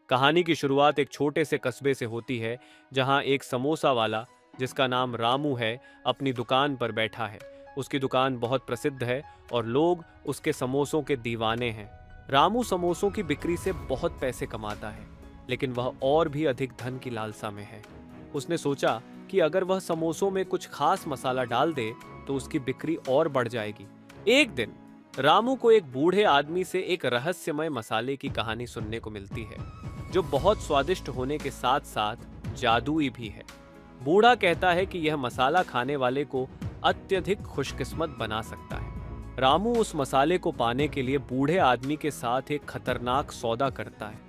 कहानी की शुरुआत एक छोटे से कस्बे से होती है, जहां एक समोसा वाला, जिसका नाम रामू है, अपनी दुकान पर बैठा है। उसकी दुकान बहुत प्रसिद्ध है और लोग उसके समोसों के दीवाने हैं। रामू समोसों की बिक्री से बहुत पैसे कमाता है, लेकिन वह और भी अधिक धन की लालसा में है। उसने सोचा कि अगर वह समोसों में कुछ खास मसाला डाल दे तो उसकी बिक्री और बढ़ जाएगी। एक दिन रामू को एक बूढ़े आदमी से एक रहस्यमय मसाले की कहानी सुनने को मिलती है, जो बहुत स्वादिष्ट होने के साथ साथ जादुई भी है। बूढ़ा कहता है कि यह मसाला खाने वाले को अत्यधिक खुशकिस्मत बना सकता है। रामू उस मसाले को पाने के लिए बूढ़े आदमी के साथ एक खतरनाक सौदा करता है।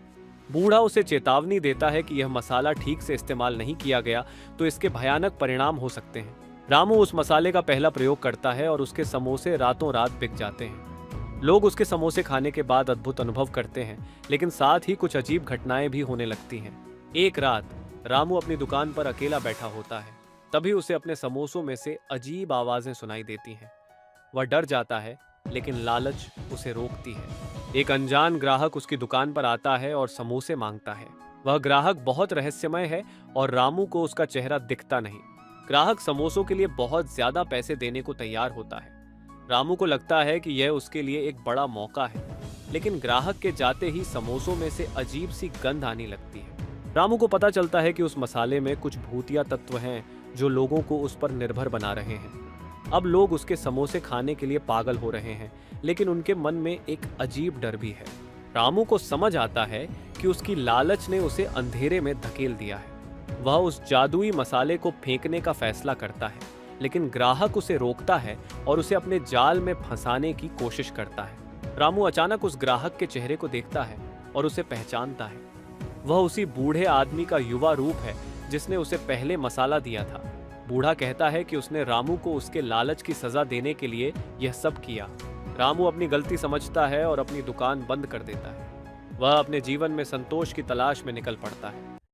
बूढ़ा उसे चेतावनी देता है कि यह मसाला ठीक से इस्तेमाल नहीं किया गया तो इसके भयानक परिणाम हो सकते हैं। रामू उस मसाले का पहला प्रयोग करता है और उसके समोसे रातों रात बिक जाते हैं। लोग उसके समोसे खाने के बाद अद्भुत अनुभव करते हैं, लेकिन साथ ही कुछ अजीब घटनाएं भी होने लगती हैं। एक रात रामू अपनी दुकान पर अकेला बैठा होता है। तभी उसे अपने समोसों में से अजीब आवाजें सुनाई देती हैं। वह डर जाता है, लेकिन लालच उसे रोकती है। एक अनजान ग्राहक उसकी दुकान पर आता है और समोसे मांगता है। वह ग्राहक बहुत रहस्यमय है और रामू को उसका चेहरा दिखता नहीं। ग्राहक समोसों के लिए बहुत ज्यादा पैसे देने को तैयार होता है। रामू को लगता है कि यह उसके लिए एक बड़ा मौका है, लेकिन ग्राहक के जाते ही समोसों में से अजीब सी गंध आने लगती है। रामू को पता चलता है कि उस मसाले में कुछ भूतिया तत्व हैं जो लोगों को उस पर निर्भर बना रहे हैं। अब लोग उसके समोसे खाने के लिए पागल हो रहे हैं, लेकिन उनके मन में एक अजीब डर भी है। रामू को समझ आता है कि उसकी लालच ने उसे अंधेरे में धकेल दिया है। वह उस जादुई मसाले को फेंकने का फैसला करता है, लेकिन ग्राहक उसे रोकता है और उसे अपने जाल में फंसाने की कोशिश करता है। रामू अचानक उस ग्राहक के चेहरे को देखता है और उसे पहचानता है। वह उसी बूढ़े आदमी का युवा रूप है जिसने उसे पहले मसाला दिया था। बूढ़ा कहता है कि उसने रामू को उसके लालच की सजा देने के लिए यह सब किया। रामू अपनी गलती समझता है और अपनी दुकान बंद कर देता है। वह अपने जीवन में संतोष की तलाश में निकल पड़ता है।